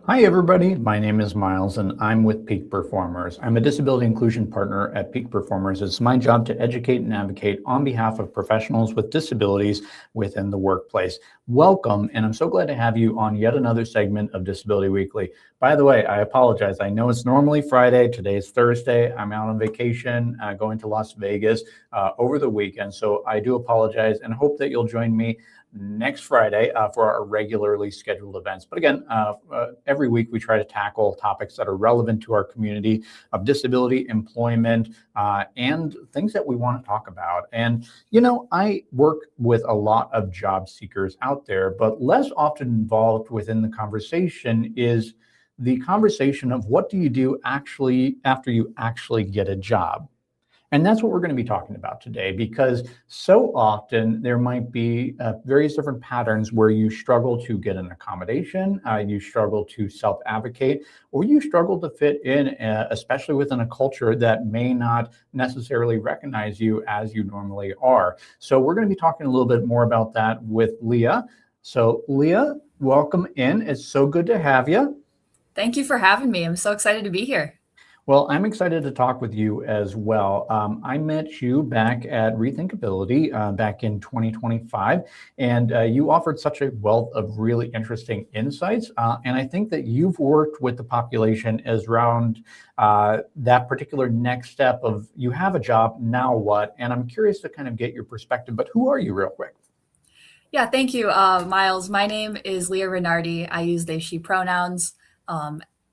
Hi, everybody. My name is Miles, and I'm with Peak Performers. I'm a disability inclusion partner at Peak Performers. It's my job to educate and advocate on behalf of professionals with disabilities within the workplace. Welcome, and I'm so glad to have you on yet another segment of Disability Weekly. By the way, I apologize. I know it's normally Friday. Today is Thursday. I'm out on vacation, going to Las Vegas over the weekend. So I do apologize and hope that you'll join me next Friday for our regularly scheduled events. But again, every week we try to tackle topics that are relevant to our community of disability, employment, and things that we want to talk about. And, I work with a lot of job seekers out there, but less often involved within the conversation is the conversation of what do you do actually after you actually get a job. And that's what we're going to be talking about today, because so often there might be various different patterns where you struggle to get an accommodation, you struggle to self-advocate, or you struggle to fit in, especially within a culture that may not necessarily recognize you as you normally are. So we're going to be talking a little bit more about that with Leah. So Leah, welcome in. It's so good to have you. Thank you for having me. I'm so excited to be here. Well, I'm excited to talk with you as well. I met you back at Rethinkability back in 2025, and you offered such a wealth of really interesting insights. And I think that you've worked with the population as around that particular next step of you have a job, now what? And I'm curious to kind of get your perspective, but who are you real quick? Yeah, thank you, Miles. My name is Leah Reinardy. I use they, she pronouns.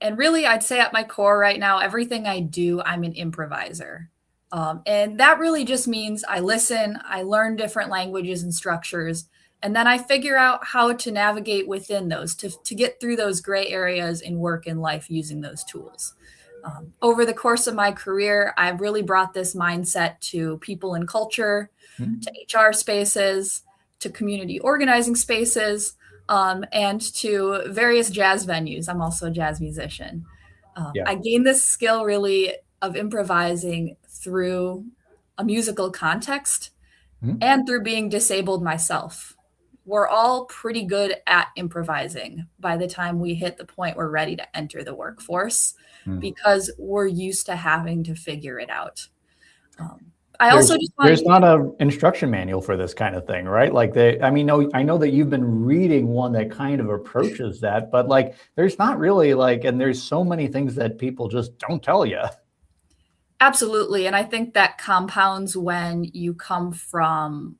And really, I'd say at my core right now, everything I do, I'm an improviser. And that really just means I listen, I learn different languages and structures, and then I figure out how to navigate within those to get through those gray areas in work and life using those tools. Over the course of my career, I've really brought this mindset to people and culture, Hmm? to HR spaces, to community organizing spaces, and to various jazz venues. I'm also a jazz musician. Yeah. I gained this skill really of improvising through a musical context Hmm? and through being disabled myself. We're all pretty good at improvising by the time we hit the point we're ready to enter the workforce Hmm. because we're used to having to figure it out. Um, I There's also just want there's to not a instruction manual for this kind of thing, right? Like I mean, no, I know that you've been reading one that kind of approaches that, but like there's not really like, and there's so many things that people just don't tell you. absolutely. And I think that compounds when you come from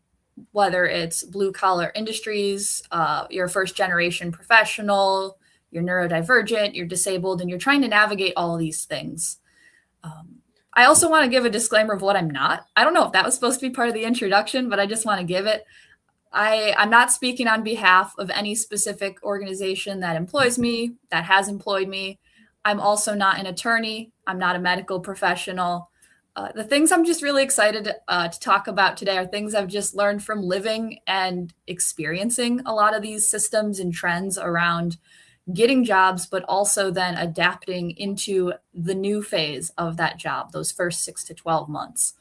whether it's blue collar industries, you're a first generation professional, you're neurodivergent, you're disabled, and you're trying to navigate all of these things. Um, I also want to give a disclaimer of what I'm not. I don't know if that was supposed to be part of the introduction, but I just want to give it. I'm not speaking on behalf of any specific organization that employs me, that has employed me. I'm also not an attorney. I'm not a medical professional. The things I'm just really excited to talk about today are things I've just learned from living and experiencing a lot of these systems and trends around getting jobs, but also then adapting into the new phase of that job, those first 6 to 12 months.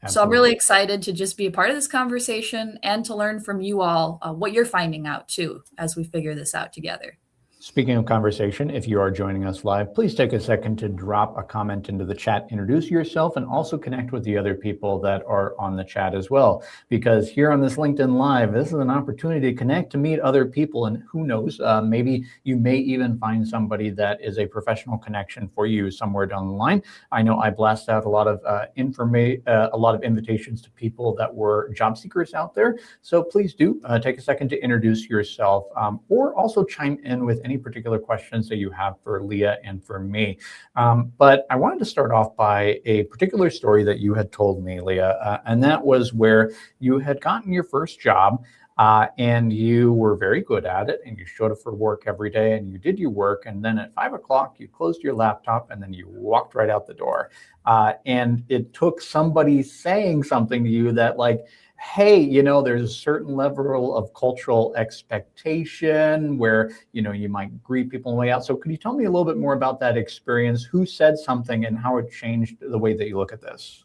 So I'm really Absolutely. excited to just be a part of this conversation and to learn from you all what you're finding out too as we figure this out together. Speaking of conversation, if you are joining us live, please take a second to drop a comment into the chat, introduce yourself, and also connect with the other people that are on the chat as well. Because here on this LinkedIn Live, this is an opportunity to connect, to meet other people, and who knows, maybe you may even find somebody that is a professional connection for you somewhere down the line. I know I blast out a lot of a lot of invitations to people that were job seekers out there. So please do take a second to introduce yourself, or also chime in with any particular questions that you have for Leah and for me. But I wanted to start off by a particular story that you had told me, Leah, and that was where you had gotten your first job. And you were very good at it, and you showed up for work every day, and you did your work. And then at 5 o'clock, you closed your laptop, and then you walked right out the door. And it took somebody saying something to you that, like, hey, there's a certain level of cultural expectation where, you might greet people on the way out. So could you tell me a little bit more about that experience? Who said something and how it changed the way that you look at this?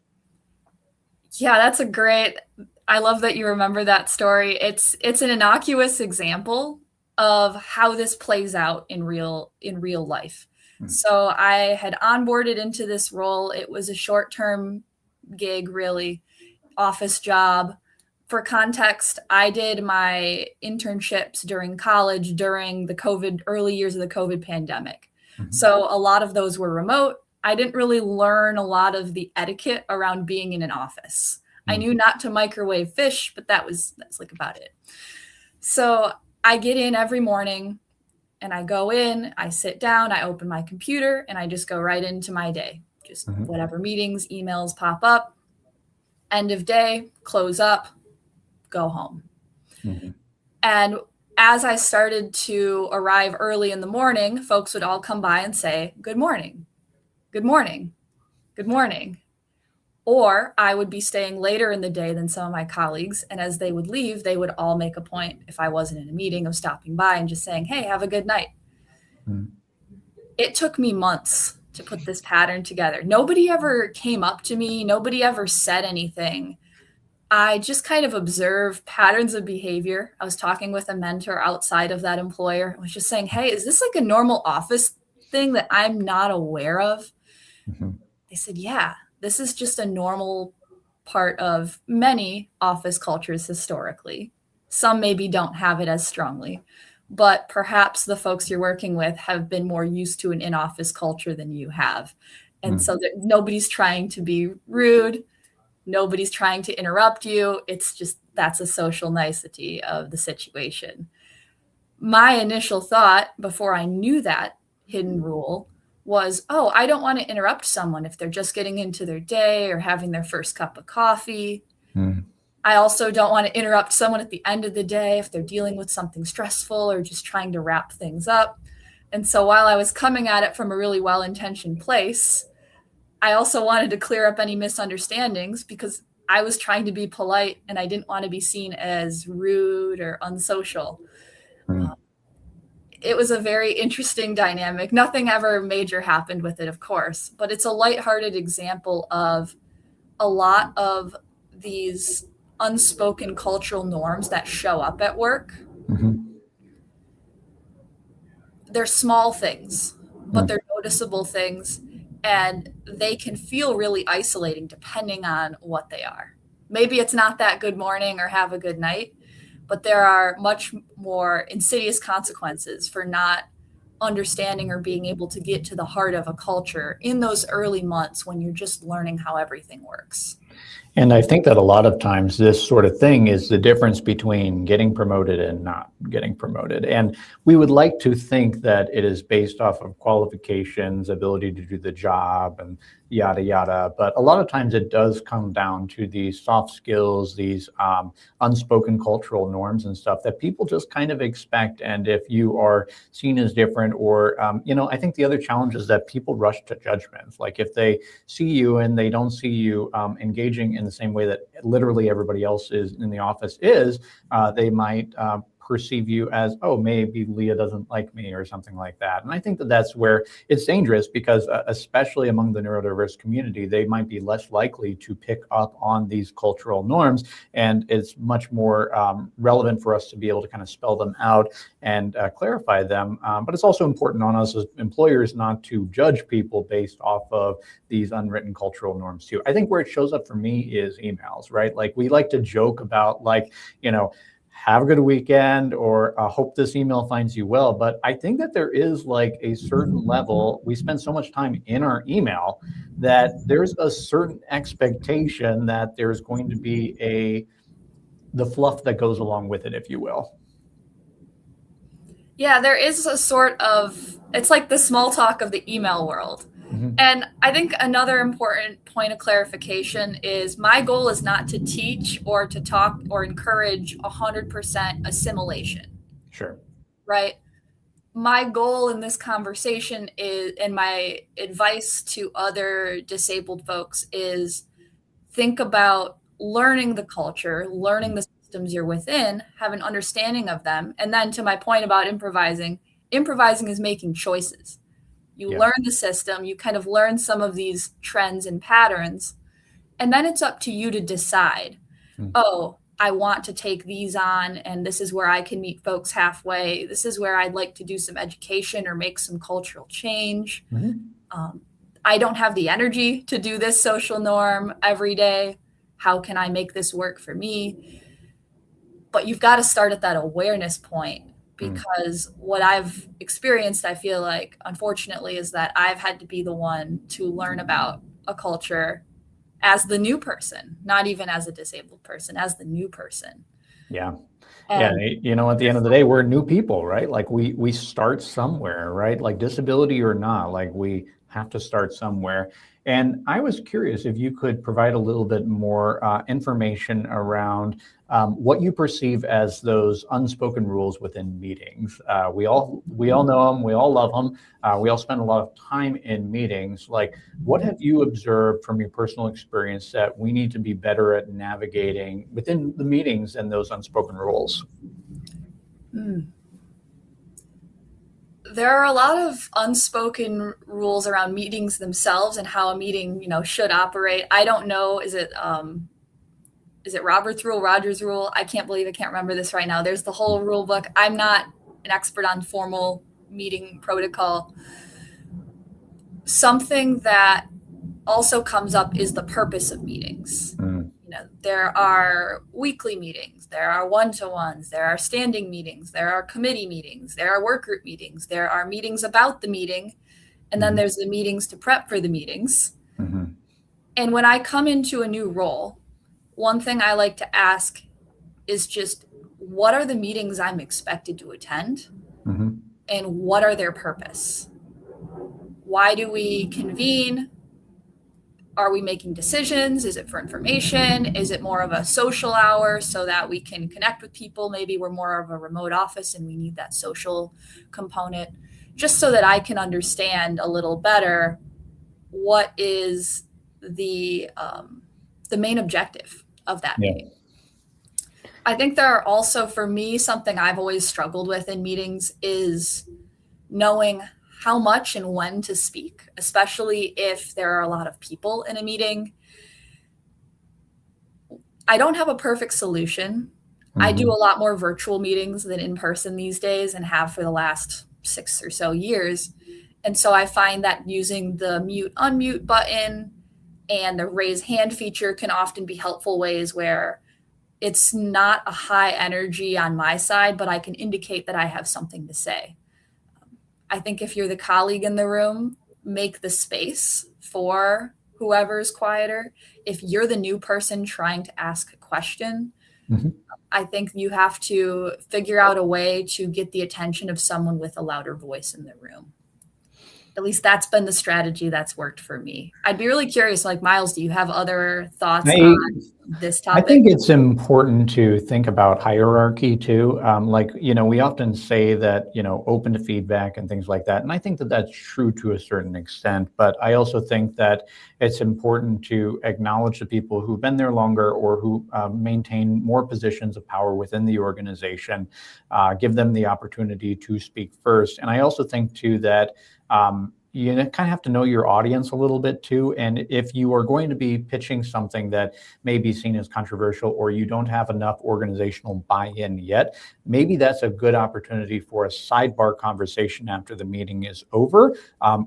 Yeah, that's a great. I love that you remember that story. It's an innocuous example, of how this plays out in real life. So I had onboarded into this role. It was a short-term gig, really, office job. For context, I did my internships during college during the early years of the COVID pandemic. So a lot of those were remote. I didn't really learn a lot of the etiquette around being in an office. I knew not to microwave fish, but that's like about it. So I get in every morning and I go in, I sit down, I open my computer, and I just go right into my day. Just whatever meetings, emails pop up, end of day, close up, go home. And as I started to arrive early in the morning, folks would all come by and say, "Good morning, good morning, good morning." Or I would be staying later in the day than some of my colleagues. And as they would leave, they would all make a point, if I wasn't in a meeting, of stopping by and just saying, "Hey, have a good night." It took me months to put this pattern together. Nobody ever came up to me. Nobody ever said anything. I just kind of observed patterns of behavior. I was talking with a mentor outside of that employer. I was just saying, "Hey, is this like a normal office thing that I'm not aware of?" They said, "Yeah, this is just a normal part of many office cultures historically. Some maybe don't have it as strongly, but perhaps the folks you're working with have been more used to an in-office culture than you have." And so that nobody's trying to be rude. Nobody's trying to interrupt you. It's just, that's a social nicety of the situation. My initial thought before I knew that hidden rule was, oh, I don't want to interrupt someone if they're just getting into their day or having their first cup of coffee. I also don't want to interrupt someone at the end of the day if they're dealing with something stressful or just trying to wrap things up. And so while I was coming at it from a really well-intentioned place, I also wanted to clear up any misunderstandings because I was trying to be polite and I didn't want to be seen as rude or unsocial. It was a very interesting dynamic. Nothing ever major happened with it, of course, but it's a lighthearted example of a lot of these unspoken cultural norms that show up at work. They're small things, but they're noticeable things, and they can feel really isolating depending on what they are. Maybe it's not that good morning or have a good night, but there are much more insidious consequences for not understanding or being able to get to the heart of a culture in those early months when you're just learning how everything works. And I think that a lot of times this sort of thing is the difference between getting promoted and not getting promoted. And we would like to think that it is based off of qualifications, ability to do the job, and yada, yada. But a lot of times it does come down to these soft skills, these unspoken cultural norms and stuff that people just kind of expect. And if you are seen as different or, I think the other challenge is that people rush to judgments. Like if they see you and they don't see you engaging in the same way that literally everybody else is in the office is, they might perceive you as, oh, maybe Leah doesn't like me or something like that. And I think that that's where it's dangerous because especially among the neurodiverse community, they might be less likely to pick up on these cultural norms. And it's much more relevant for us to be able to kind of spell them out and clarify them. But it's also important on us as employers not to judge people based off of these unwritten cultural norms too. I think where it shows up for me is emails, right? Like we like to joke about have a good weekend or hope this email finds you well. But I think that there is like a certain level, we spend so much time in our email that there's a certain expectation that there's going to be the fluff that goes along with it, if you will. Yeah, there is a sort of, it's like the small talk of the email world. And I think another important point of clarification is my goal is not to teach or to talk or encourage 100% assimilation. Sure. Right? My goal in this conversation is, and my advice to other disabled folks is think about learning the culture, learning the systems you're within, have an understanding of them. And then to my point about improvising is making choices. You learn the system, you kind of learn some of these trends and patterns, and then it's up to you to decide, oh, I want to take these on, and this is where I can meet folks halfway. This is where I'd like to do some education or make some cultural change. I don't have the energy to do this social norm every day. How can I make this work for me? But you've got to start at that awareness point, because what I've experienced, I feel like, unfortunately, is that I've had to be the one to learn about a culture as the new person, not even as a disabled person, as the new person. Yeah. And You know, at the end of the day, we're new people, right? Like we start somewhere, right? Like disability or not, like we have to start somewhere. And I was curious if you could provide a little bit more information around what you perceive as those unspoken rules within meetings. We all know them, we all love them, we all spend a lot of time in meetings. Like, what have you observed from your personal experience that we need to be better at navigating within the meetings and those unspoken rules? There are a lot of unspoken rules around meetings themselves and how a meeting, should operate. I don't know. Is it Robert's rule, Rogers rule? I can't believe I can't remember this right now. There's the whole rule book. I'm not an expert on formal meeting protocol. Something that also comes up is the purpose of meetings. There are weekly meetings, there are one-to-ones, there are standing meetings, there are committee meetings, there are work group meetings, there are meetings about the meeting, and then there's the meetings to prep for the meetings. And when I come into a new role, one thing I like to ask is just, what are the meetings I'm expected to attend? And what are their purpose? Why do we convene? Are we making decisions? Is it for information? Is it more of a social hour so that we can connect with people? Maybe we're more of a remote office and we need that social component, just so that I can understand a little better what is the main objective of that meeting. I think there are also, for me, something I've always struggled with in meetings is knowing how much and when to speak, especially if there are a lot of people in a meeting. I don't have a perfect solution. I do a lot more virtual meetings than in person these days, and have for the last 6 or so years. And so I find that using the mute unmute button and the raise hand feature can often be helpful ways where it's not a high energy on my side, but I can indicate that I have something to say. I think if you're the colleague in the room, make the space for whoever's quieter. If you're the new person trying to ask a question, I think you have to figure out a way to get the attention of someone with a louder voice in the room. At least that's been the strategy that's worked for me. I'd be really curious, like, Miles, do you have other thoughts on this topic? I think it's important to think about hierarchy too. We often say that, open to feedback and things like that. And I think that that's true to a certain extent. But I also think that it's important to acknowledge the people who've been there longer or who maintain more positions of power within the organization, give them the opportunity to speak first. And I also think too that you kind of have to know your audience a little bit too. And if you are going to be pitching something that may be seen as controversial, or you don't have enough organizational buy-in yet, maybe that's a good opportunity for a sidebar conversation after the meeting is over,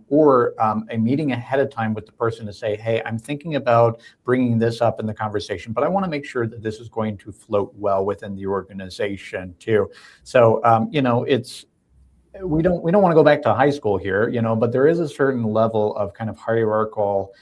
or a meeting ahead of time with the person to say, hey, I'm thinking about bringing this up in the conversation, but I want to make sure that this is going to float well within the organization too. So, we don't want to go back to high school here, but there is a certain level of kind of hierarchical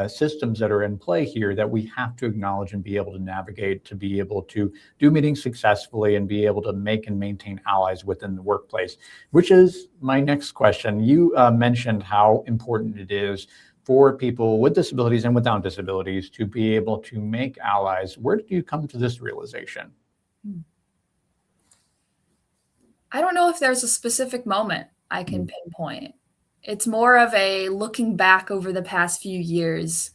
systems that are in play here that we have to acknowledge and be able to navigate to be able to do meetings successfully and be able to make and maintain allies within the workplace, which is my next question. You mentioned how important it is for people with disabilities and without disabilities to be able to make allies. Where did you come to this realization? I don't know if there's a specific moment I can pinpoint. It's more of a looking back over the past few years.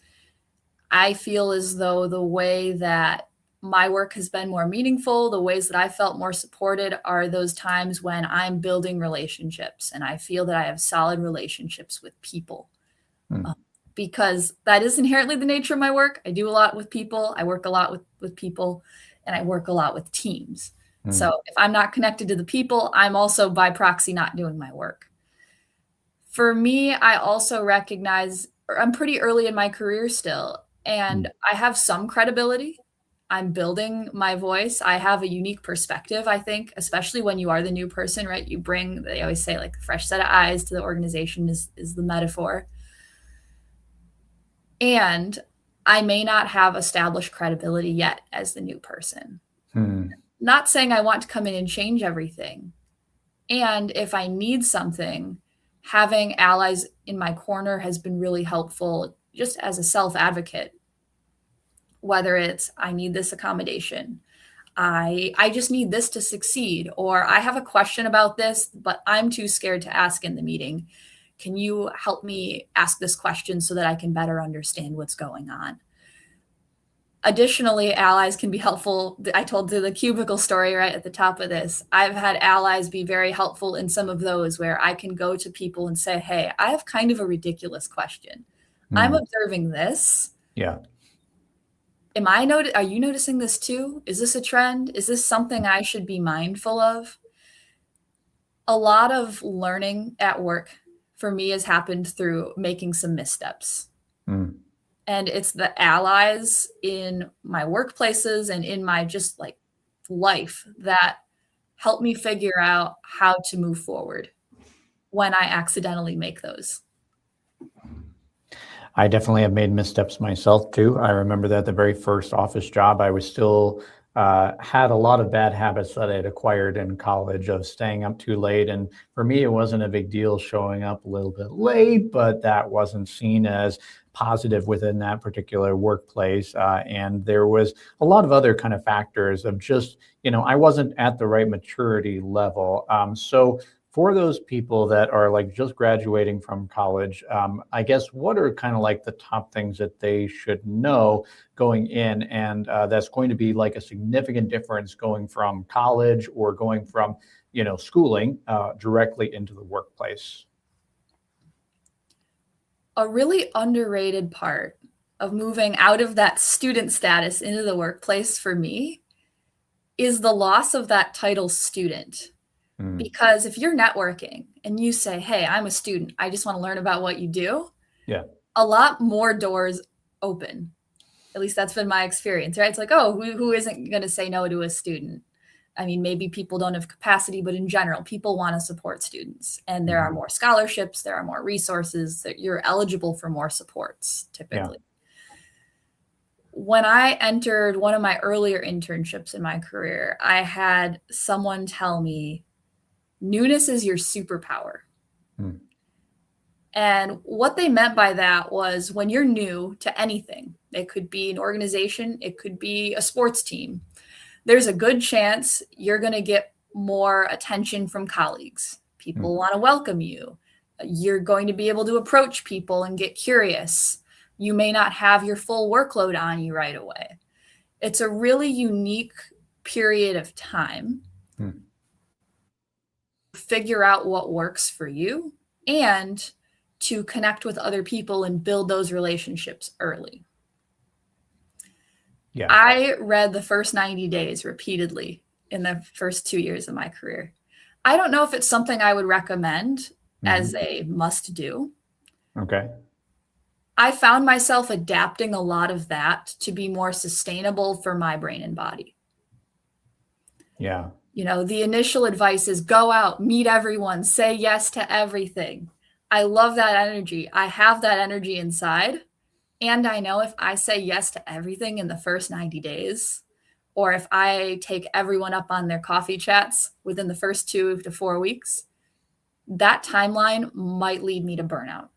I feel as though the way that my work has been more meaningful, the ways that I felt more supported, are those times when I'm building relationships and I feel that I have solid relationships with people. because that is inherently the nature of my work. I do a lot with people. I work a lot with people, and I work a lot with teams. So if I'm not connected to the people, I'm also by proxy not doing my work. For me, I also recognize I'm pretty early in my career still, and I have some credibility. I'm building my voice. I have a unique perspective, I think, especially when you are the new person, right? You bring, they always say, like, a fresh set of eyes to the organization is the metaphor. And I may not have established credibility yet as the new person. Not saying I want to come in and change everything. And if I need something, having allies in my corner has been really helpful just as a self-advocate. Whether it's I need this accommodation, I just need this to succeed, or I have a question about this, but I'm too scared to ask in the meeting. Can you help me ask this question so that I can better understand what's going on? Additionally, allies can be helpful. I told the cubicle story right at the top of this. I've had allies be very helpful in some of those where I can go to people and say, hey, I have kind of a ridiculous question. I'm observing this. Yeah. Are you noticing this too? Is this a trend? Is this something I should be mindful of? A lot of learning at work for me has happened through making some missteps. And it's the allies in my workplaces and in my just like life that help me figure out how to move forward when I accidentally make those. I definitely have made missteps myself too. I remember that the very first office job, I was still had a lot of bad habits that I had acquired in college of staying up too late. And for me, it wasn't a big deal showing up a little bit late, but that wasn't seen as positive within that particular workplace. And there was a lot of other kind of factors of just, I wasn't at the right maturity level. So for those people that are like just graduating from college, I guess what are kind of like the top things that they should know going in, and that's going to be like a significant difference going from college or going from, schooling directly into the workplace? A really underrated part of moving out of that student status into the workplace for me is the loss of that title student. Because if you're networking and you say, hey, I'm a student, I just want to learn about what you do. Yeah. A lot more doors open. At least that's been my experience, right? It's like, oh, who isn't going to say no to a student? I mean, maybe people don't have capacity, but in general, people want to support students. And there are more scholarships, there are more resources, that you're eligible for more supports typically. When I entered one of my earlier internships in my career, I had someone tell me, newness is your superpower. And what they meant by that was when you're new to anything, it could be an organization, it could be a sports team, there's a good chance you're going to get more attention from colleagues. People want to welcome you. You're going to be able to approach people and get curious. You may not have your full workload on you right away. It's a really unique period of time. Figure out what works for you and to connect with other people and build those relationships early. Yeah. I read The First 90 Days repeatedly in the first 2 years of my career. I don't know if it's something I would recommend as a must do. Okay. I found myself adapting a lot of that to be more sustainable for my brain and body. Yeah. The initial advice is go out, meet everyone, say yes to everything. I love that energy. I have that energy inside. And I know if I say yes to everything in the first 90 days, or if I take everyone up on their coffee chats within the first 2 to 4 weeks, that timeline might lead me to burnout.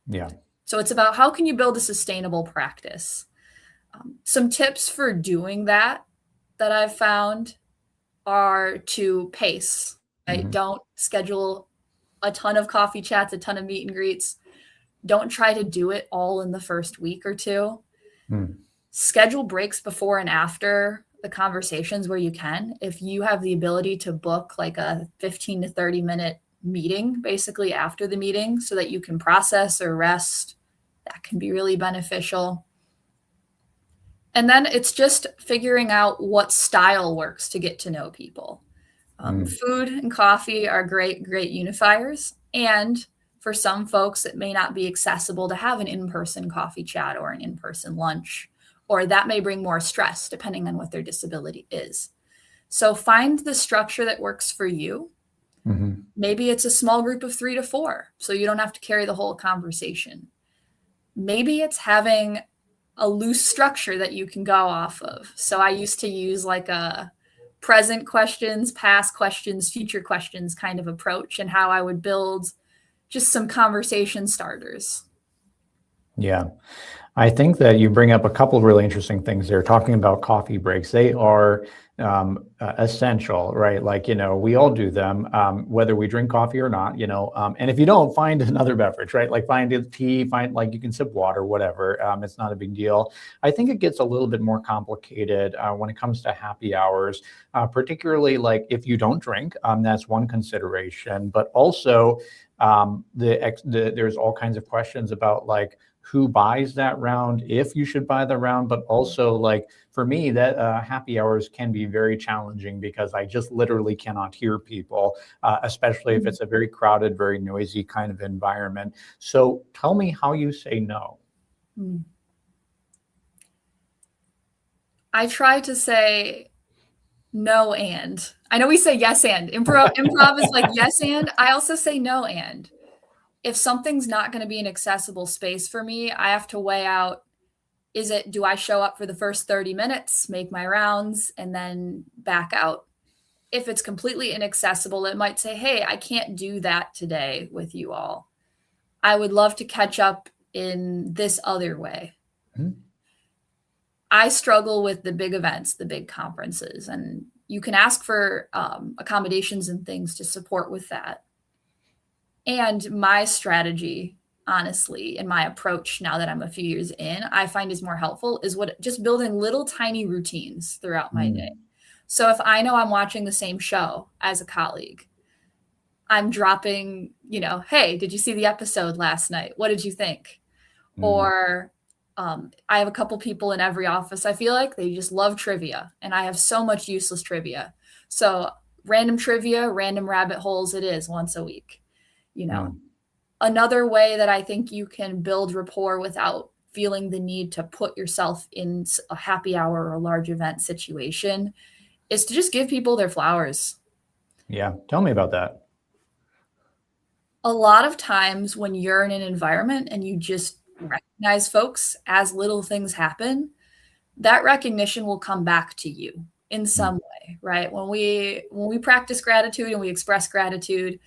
Yeah. So it's about how can you build a sustainable practice? Some tips for doing that I've found are to pace. Right? Don't schedule a ton of coffee chats, a ton of meet and greets. Don't try to do it all in the first week or two. Schedule breaks before and after the conversations where you can. If you have the ability to book like a 15 to 30 minute meeting basically after the meeting so that you can process or rest That can be really beneficial. And then it's just figuring out what style works to get to know people. Food and coffee are great unifiers. And for some folks, it may not be accessible to have an in-person coffee chat or an in-person lunch, or that may bring more stress depending on what their disability is. So find the structure that works for you. Maybe it's a small group of 3 to 4, so you don't have to carry the whole conversation. Maybe it's having a loose structure that you can go off of. So I used to use like a present questions, past questions, future questions kind of approach, and how I would build just some conversation starters. Yeah. I think that you bring up a couple of really interesting things there, talking about coffee breaks. They are essential, right? Like, we all do them, whether we drink coffee or not, and if you don't, find another beverage, right? Like find a tea, like you can sip water, whatever. It's not a big deal. I think it gets a little bit more complicated when it comes to happy hours, particularly like if you don't drink, that's one consideration, but also there's all kinds of questions about like, who buys that round, if you should buy the round, but also like for me that happy hours can be very challenging because I just literally cannot hear people, especially if it's a very crowded, very noisy kind of environment. So tell me how you say no. I try to say no and. I know we say yes and. Improv is like yes and. I also say no and. If something's not going to be an accessible space for me, I have to weigh out, do I show up for the first 30 minutes, make my rounds, and then back out? If it's completely inaccessible, it might say, hey, I can't do that today with you all. I would love to catch up in this other way. I struggle with the big events, the big conferences, and you can ask for accommodations and things to support with that. And my strategy, honestly, and my approach now that I'm a few years in, I find is more helpful is just building little tiny routines throughout my day. So if I know I'm watching the same show as a colleague, I'm dropping, hey, did you see the episode last night? What did you think? Or I have a couple people in every office. I feel like they just love trivia, and I have so much useless trivia. So random trivia, random rabbit holes, it is once a week. Another way that I think you can build rapport without feeling the need to put yourself in a happy hour or a large event situation is to just give people their flowers. Yeah. Tell me about that. A lot of times when you're in an environment and you just recognize folks as little things happen, that recognition will come back to you in some way, right? When we practice gratitude and we express gratitude,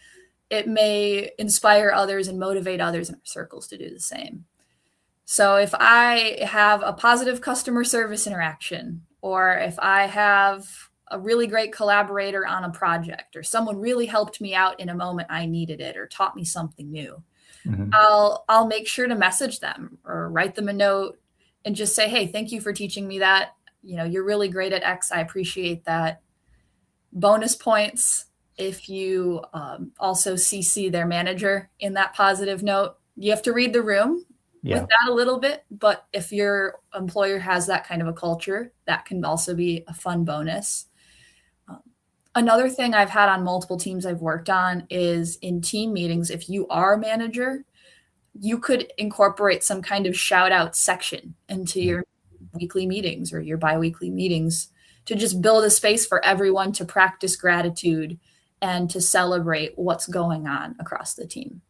it may inspire others and motivate others in our circles to do the same. So if I have a positive customer service interaction, or if I have a really great collaborator on a project, or someone really helped me out in a moment I needed it, or taught me something new, I'll make sure to message them or write them a note and just say, hey, thank you for teaching me that. You're really great at X. I appreciate that. Bonus points if you also CC their manager in that positive note. You have to read the room with that a little bit, but if your employer has that kind of a culture, that can also be a fun bonus. Another thing I've had on multiple teams I've worked on is in team meetings, if you are a manager, you could incorporate some kind of shout out section into your weekly meetings or your biweekly meetings to just build a space for everyone to practice gratitude and to celebrate what's going on across the team.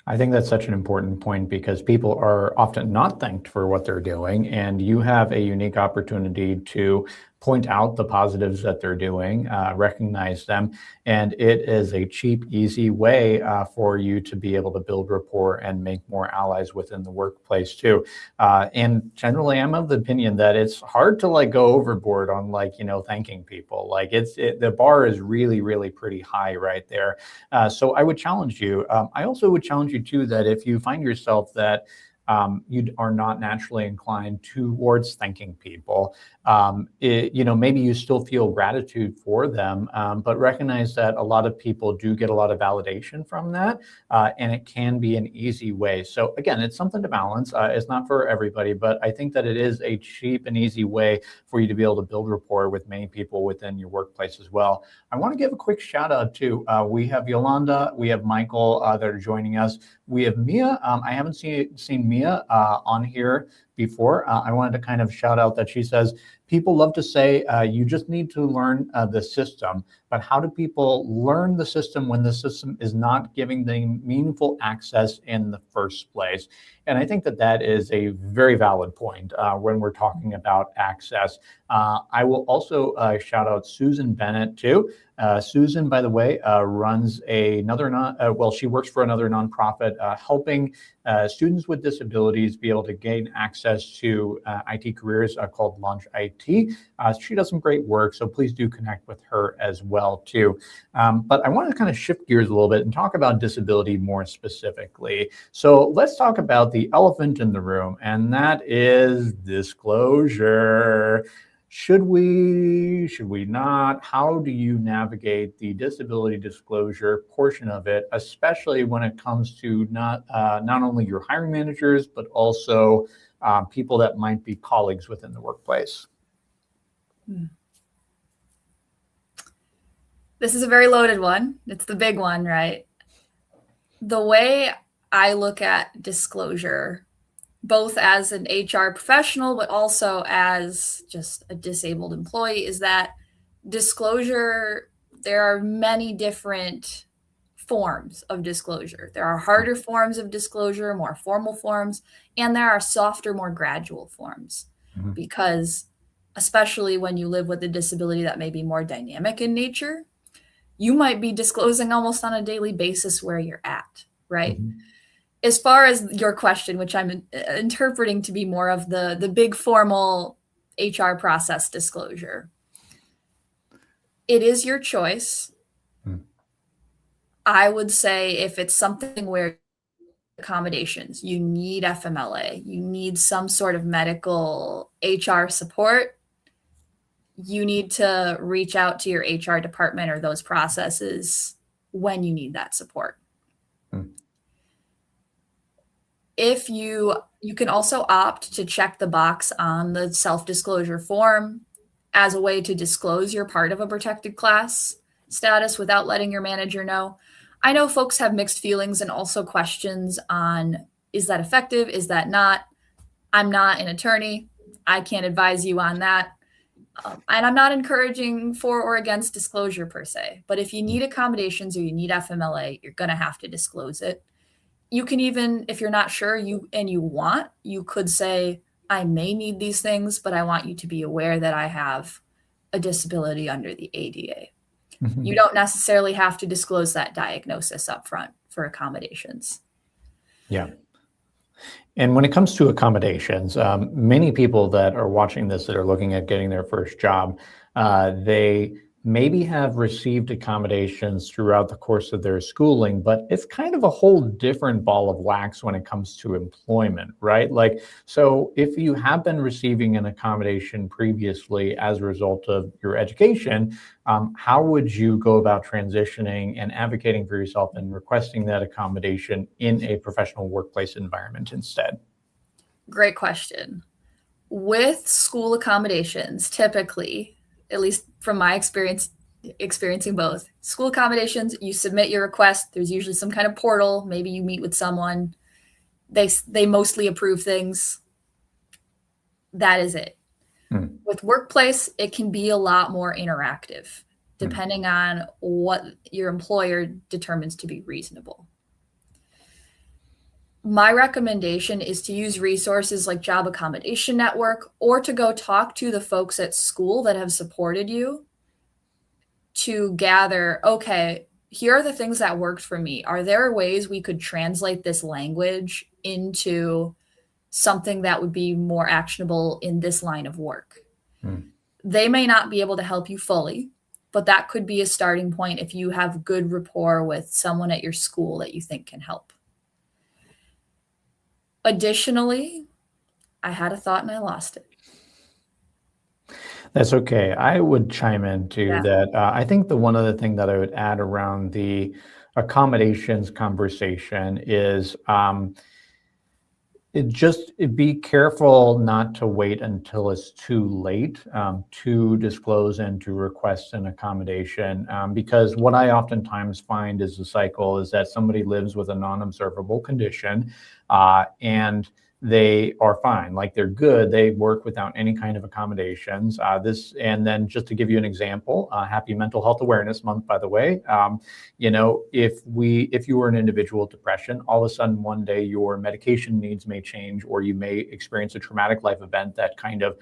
I think that's such an important point because people are often not thanked for what they're doing, and you have a unique opportunity to point out the positives that they're doing, recognize them, and it is a cheap, easy way for you to be able to build rapport and make more allies within the workplace too. And generally, I'm of the opinion that it's hard to go overboard on thanking people. The bar is really, really pretty high right there. So I would challenge you. I also would challenge you too that if you find yourself that you are not naturally inclined towards thanking people. Maybe you still feel gratitude for them, but recognize that a lot of people do get a lot of validation from that, and it can be an easy way. So again, it's something to balance. It's not for everybody, but I think that it is a cheap and easy way for you to be able to build rapport with many people within your workplace as well. I want to give a quick shout out to, we have Yolanda, we have Michael that are joining us. We have Mia. I haven't seen Mia on here before. I wanted to kind of shout out that she says, people love to say, you just need to learn the system, but how do people learn the system when the system is not giving them meaningful access in the first place? And I think that that is a very valid point when we're talking about access. I will also shout out Susan Bennett too. Susan, by the way, runs she works for another nonprofit helping students with disabilities be able to gain access to IT careers called Launch IT. She does some great work, so please do connect with her as well too. But I want to kind of shift gears a little bit and talk about disability more specifically. So let's talk about the elephant in the room, and that is disclosure. Should we not? How do you navigate the disability disclosure portion of it, especially when it comes to not only your hiring managers, but also people that might be colleagues within the workplace? This is a very loaded one. It's the big one, right? The way I look at disclosure, both as an HR professional, but also as just a disabled employee, is that disclosure, there are many different forms of disclosure. There are harder forms of disclosure, more formal forms, and there are softer, more gradual forms. Mm-hmm. Because especially when you live with a disability that may be more dynamic in nature, you might be disclosing almost on a daily basis where you're at, right? Mm-hmm. As far as your question, which I'm interpreting to be more of the big formal HR process disclosure, it is your choice. I would say if it's something where accommodations, you need FMLA, you need some sort of medical HR support, you need to reach out to your HR department or those processes when you need that support. If you can also opt to check the box on the self-disclosure form as a way to disclose you're part of a protected class status without letting your manager know. I know folks have mixed feelings and also questions on, is that effective? Is that not? I'm not an attorney. I can't advise you on that. And I'm not encouraging for or against disclosure per se, but if you need accommodations or you need FMLA, you're going to have to disclose it. You can even, if you're not sure you could say, I may need these things, but I want you to be aware that I have a disability under the ADA. Mm-hmm. You don't necessarily have to disclose that diagnosis up front for accommodations. Yeah. And when it comes to accommodations, many people that are watching this that are looking at getting their first job, they maybe have received accommodations throughout the course of their schooling, but it's kind of a whole different ball of wax when it comes to employment, right? Like, so if you have been receiving an accommodation previously as a result of your education, how would you go about transitioning and advocating for yourself and requesting that accommodation in a professional workplace environment instead? Great question. With school accommodations, typically, at least from my experience, experiencing both, school accommodations, you submit your request. There's usually some kind of portal. Maybe you meet with someone. They mostly approve things. That is it. With workplace, it can be a lot more interactive, depending on what your employer determines to be reasonable. My recommendation is to use resources like Job Accommodation Network or to go talk to the folks at school that have supported you to gather, okay, here are the things that worked for me. Are there ways we could translate this language into something that would be more actionable in this line of work? They may not be able to help you fully, but that could be a starting point if you have good rapport with someone at your school that you think can help. Additionally, I had a thought and I lost it. That's okay. I would chime in too Yeah. that I think the one other thing that I would add around the accommodations conversation is be careful not to wait until it's too late to disclose and to request an accommodation. Because what I oftentimes find is the cycle is that somebody lives with a non-observable condition and they are fine, like they're good. They work without any kind of accommodations. And then just to give you an example, happy Mental Health Awareness Month, by the way. If you were an individual with depression, all of a sudden one day your medication needs may change, or you may experience a traumatic life event that kind of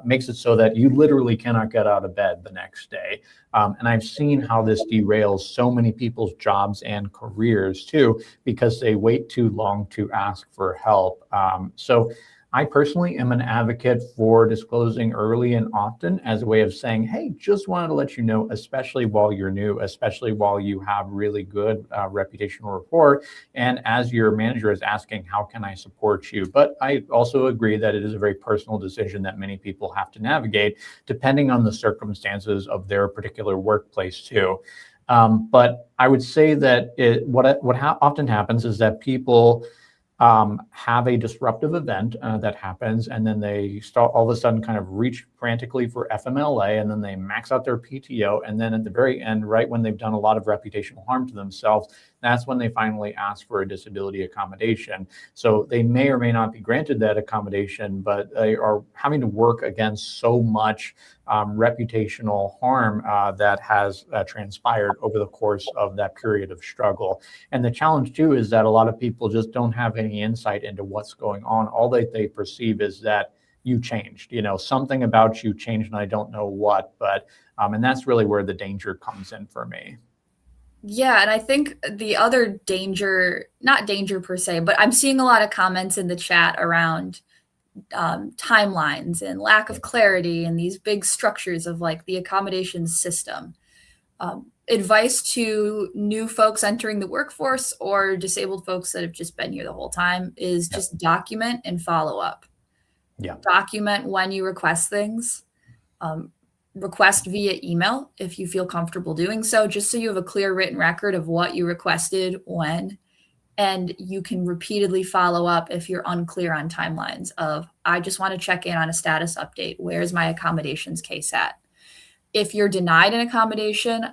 makes it so that you literally cannot get out of bed the next day. And I've seen how this derails so many people's jobs and careers too, because they wait too long to ask for help. So I personally am an advocate for disclosing early and often as a way of saying, hey, just wanted to let you know, especially while you're new, especially while you have really good reputational rapport, and as your manager is asking, how can I support you? But I also agree that it is a very personal decision that many people have to navigate, depending on the circumstances of their particular workplace too. But I would say that often happens is that people have a disruptive event that happens, and then they start all of a sudden kind of reach frantically for FMLA, and then they max out their PTO, and then at the very end, right when they've done a lot of reputational harm to themselves, that's when they finally ask for a disability accommodation. So they may or may not be granted that accommodation, but they are having to work against so much reputational harm that has transpired over the course of that period of struggle. And the challenge too is that a lot of people just don't have any insight into what's going on. All that they perceive is that you changed, something about you changed, and I don't know what, but and that's really where the danger comes in for me. Yeah, and I think the other danger, not danger per se, but I'm seeing a lot of comments in the chat around timelines and lack of clarity and these big structures of like the accommodations system. Advice to new folks entering the workforce or disabled folks that have just been here the whole time is just document and follow up. Yeah. Document when you request things. Request via email if you feel comfortable doing so, just so you have a clear written record of what you requested when, and you can repeatedly follow up if you're unclear on timelines of, I just want to check in on a status update. Where's my accommodations case at? If you're denied an accommodation,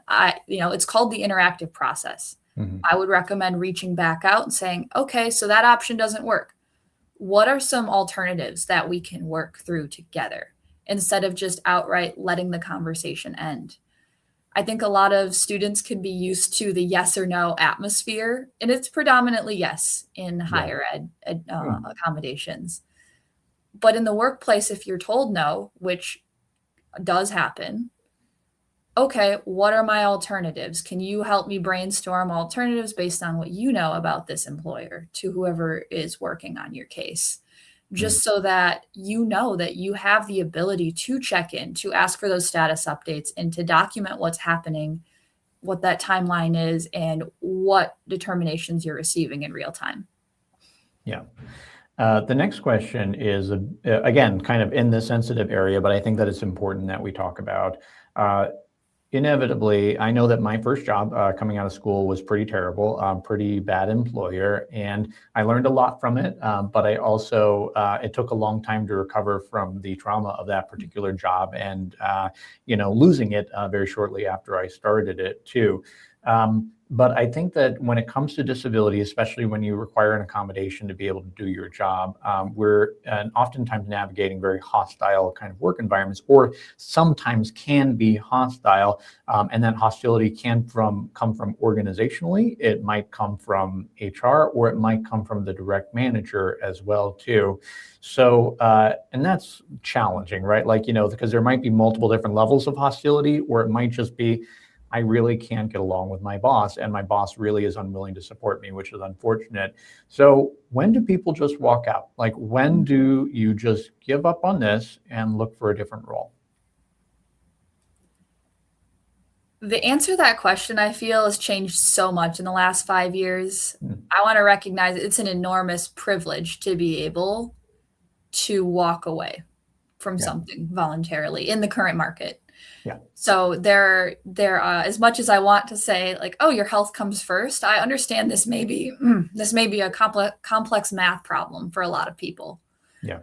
it's called the interactive process. Mm-hmm. I would recommend reaching back out and saying, okay, so that option doesn't work. What are some alternatives that we can work through together, instead of just outright letting the conversation end? I think a lot of students can be used to the yes or no atmosphere, and it's predominantly yes in higher ed accommodations. But in the workplace, if you're told no, which does happen, okay, what are my alternatives? Can you help me brainstorm alternatives based on what you know about this employer to whoever is working on your case? Just so that you know that you have the ability to check in, to ask for those status updates, and to document what's happening, what that timeline is, and what determinations you're receiving in real time. Yeah. The next question is, again, kind of in the sensitive area, but I think that it's important that we talk about. Inevitably, I know that my first job coming out of school was pretty terrible, pretty bad employer, and I learned a lot from it. But I also, it took a long time to recover from the trauma of that particular job, and losing it very shortly after I started it too. But I think that when it comes to disability, especially when you require an accommodation to be able to do your job, we're oftentimes navigating very hostile kind of work environments, or sometimes can be hostile. And that hostility can come from organizationally. It might come from HR, or it might come from the direct manager as well too. So, and that's challenging, right? Like, because there might be multiple different levels of hostility, or it might just be, I really can't get along with my boss, and my boss really is unwilling to support me, which is unfortunate. So when do people just walk out? Like, when do you just give up on this and look for a different role? The answer to that question, I feel, has changed so much in the last 5 years. Mm. I want to recognize it's an enormous privilege to be able to walk away from Yeah. something voluntarily in the current market. Yeah. So as much as I want to say like, oh, your health comes first, I understand this may be a complex math problem for a lot of people. Yeah.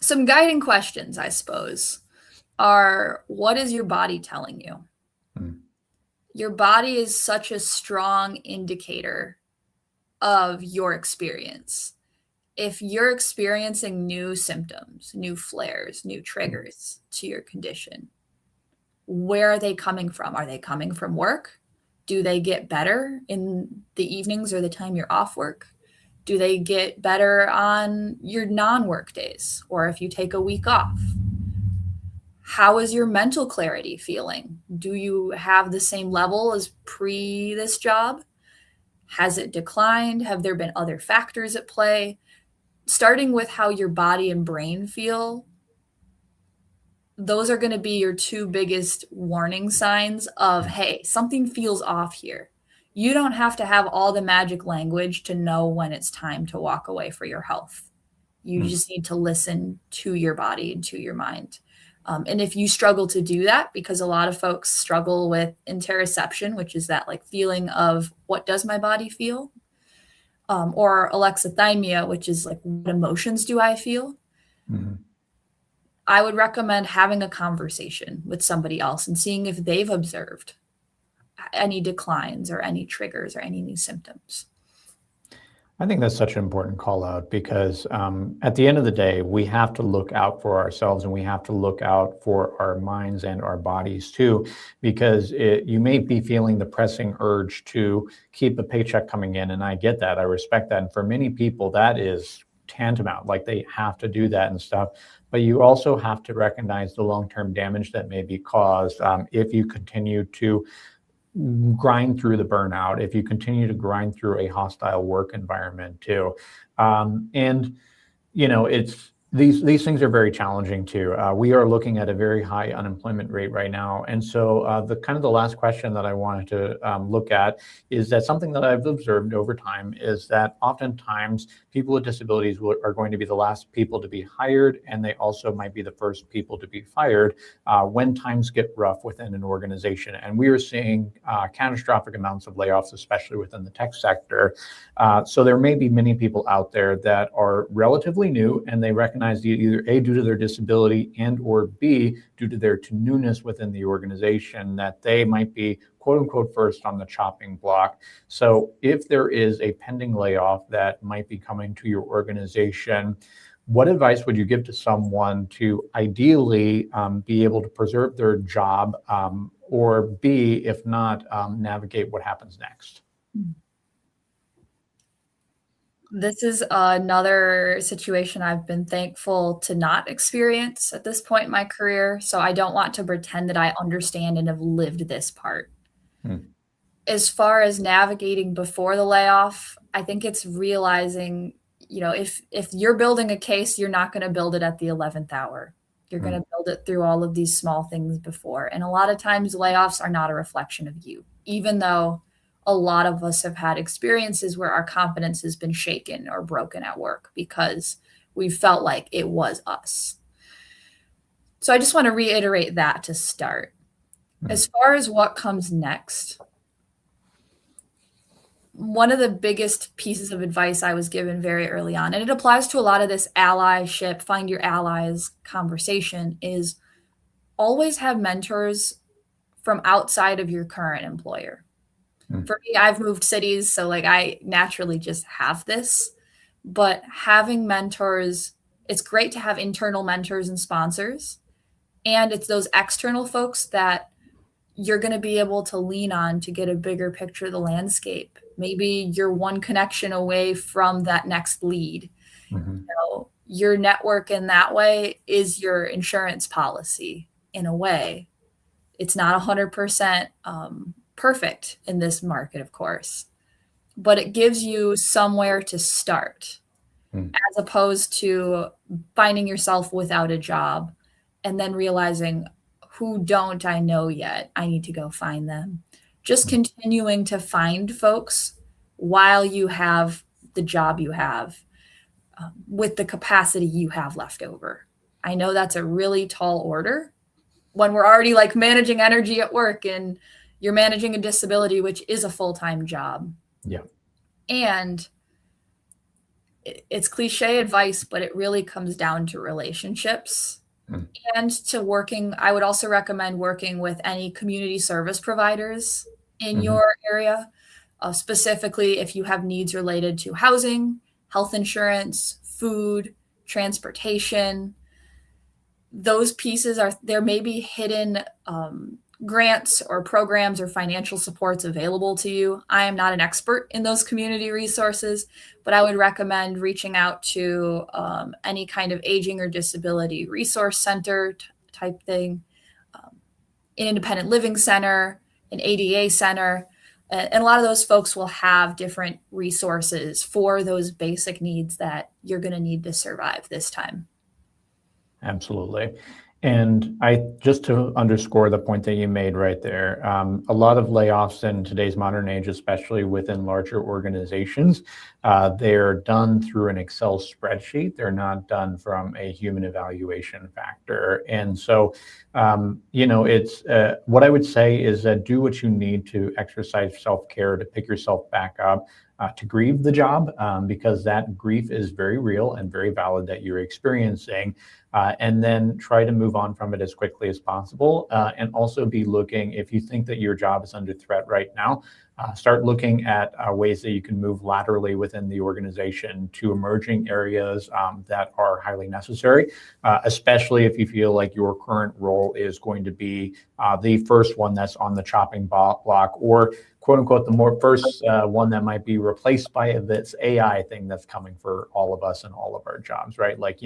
Some guiding questions, I suppose, are what is your body telling you? Mm. Your body is such a strong indicator of your experience. If you're experiencing new symptoms, new flares, new triggers to your condition, where are they coming from? Are they coming from work? Do they get better in the evenings or the time you're off work? Do they get better on your non-work days or if you take a week off? How is your mental clarity feeling? Do you have the same level as pre this job? Has it declined? Have there been other factors at play? Starting with how your body and brain feel, those are going to be your two biggest warning signs of, hey, something feels off here. You don't have to have all the magic language to know when it's time to walk away for your health. You just need to listen to your body and to your mind. And if you struggle to do that, because a lot of folks struggle with interoception, which is that like feeling of what does my body feel? Or alexithymia, which is like what emotions do I feel? Mm-hmm. I would recommend having a conversation with somebody else and seeing if they've observed any declines or any triggers or any new symptoms. I think that's such an important call out because at the end of the day, we have to look out for ourselves and we have to look out for our minds and our bodies too, because you may be feeling the pressing urge to keep a paycheck coming in. And I get that. I respect that. And for many people, that is tantamount, like they have to do that and stuff. But you also have to recognize the long-term damage that may be caused if you continue to grind through the burnout, if you continue to grind through a hostile work environment too. And it's these things are very challenging too. We are looking at a very high unemployment rate right now, and so the last question that I wanted to look at is that something that I've observed over time is that oftentimes people with disabilities are going to be the last people to be hired, and they also might be the first people to be fired when times get rough within an organization. And we are seeing catastrophic amounts of layoffs, especially within the tech sector. So there may be many people out there that are relatively new and they recognize either A, due to their disability and or B, due to their newness within the organization, that they might be quote unquote first on the chopping block. So if there is a pending layoff that might be coming to your organization, what advice would you give to someone to ideally be able to preserve their job or B, if not, navigate what happens next? This is another situation I've been thankful to not experience at this point in my career. So I don't want to pretend that I understand and have lived this part. As far as navigating before the layoff, I think it's realizing, if you're building a case, you're not going to build it at the 11th hour. You're going to build it through all of these small things before. And a lot of times layoffs are not a reflection of you, even though a lot of us have had experiences where our confidence has been shaken or broken at work because we felt like it was us. So I just want to reiterate that to start. As far as what comes next, one of the biggest pieces of advice I was given very early on, and it applies to a lot of this allyship, find your allies conversation, is always have mentors from outside of your current employer. For me, I've moved cities, so like I naturally just have this, but having mentors, it's great to have internal mentors and sponsors, and it's those external folks that you're going to be able to lean on to get a bigger picture of the landscape. Maybe you're one connection away from that next lead. Your network in that way is your insurance policy in a way. It's not 100% perfect in this market, of course, but it gives you somewhere to start as opposed to finding yourself without a job and then realizing Who don't I know yet? I need to go find them. Just continuing to find folks while you have the job you have, with the capacity you have left over. I know that's a really tall order when we're already like managing energy at work and you're managing a disability, which is a full-time job. Yeah. And it's cliche advice, but it really comes down to relationships and to working. I would also recommend working with any community service providers in your area, specifically if you have needs related to housing, health insurance, food, transportation. Those pieces there may be hidden grants or programs or financial supports available to you. I am not an expert in those community resources, but I would recommend reaching out to any kind of aging or disability resource center type thing, an independent living center, an ADA center. And a lot of those folks will have different resources for those basic needs that you're going to need to survive this time. Absolutely. And just to underscore the point that you made right there, a lot of layoffs in today's modern age, especially within larger organizations, they're done through an Excel spreadsheet. They're not done from a human evaluation factor. And so, it's what I would say is that do what you need to exercise self-care, to pick yourself back up, to grieve the job, because that grief is very real and very valid that you're experiencing. And then try to move on from it as quickly as possible. And also be looking, if you think that your job is under threat right now, start looking at ways that you can move laterally within the organization to emerging areas that are highly necessary, especially if you feel like your current role is going to be the first one that's on the chopping block, or quote unquote, the first one that might be replaced by this AI thing that's coming for all of us and all of our jobs, right? Like,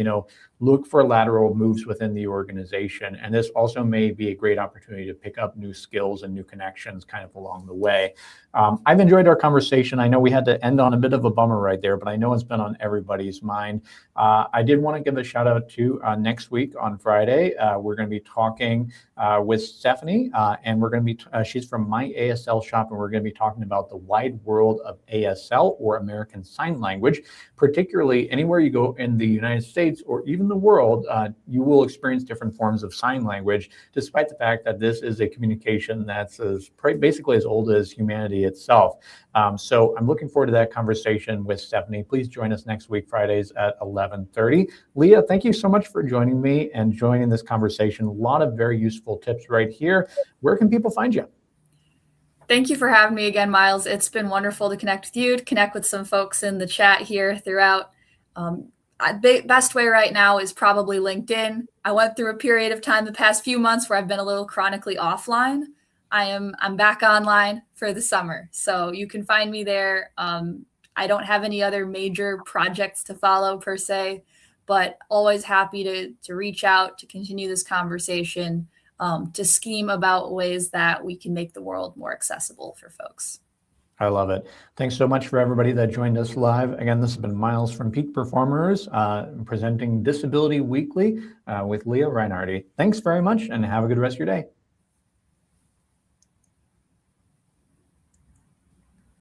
look for lateral moves within the organization. And this also may be a great opportunity to pick up new skills and new connections kind of along the way. I've enjoyed our conversation. I know we had to end on a bit of a bummer right there, but I know it's been on everybody's mind. I did want to give a shout out to next week on Friday. We're going to be talking with Stephanie, and we're going to be, she's from My ASL Shop, and we're going to be talking about the wide world of ASL, or American Sign Language. Particularly anywhere you go in the United States or even the world, you will experience different forms of sign language, despite the fact that this is a communication that's basically as old as humanity itself. So I'm looking forward to that conversation with Stephanie. Please join us next week, Fridays at 11:30. Leah, thank you so much for joining me and joining this conversation. A lot of very useful tips right here. Where can people find you? Thank you for having me again, Miles. It's been wonderful to connect with you, to connect with some folks in the chat here throughout. Best way right now is probably LinkedIn. I went through a period of time the past few months where I've been a little chronically offline. I'm back online for the summer, so you can find me there. I don't have any other major projects to follow per se, but always happy to reach out, to continue this conversation, to scheme about ways that we can make the world more accessible for folks. I love it. Thanks so much for everybody that joined us live. Again, this has been Miles from Peak Performers, presenting Disability Weekly with Leah Reinardy. Thanks very much, and have a good rest of your day.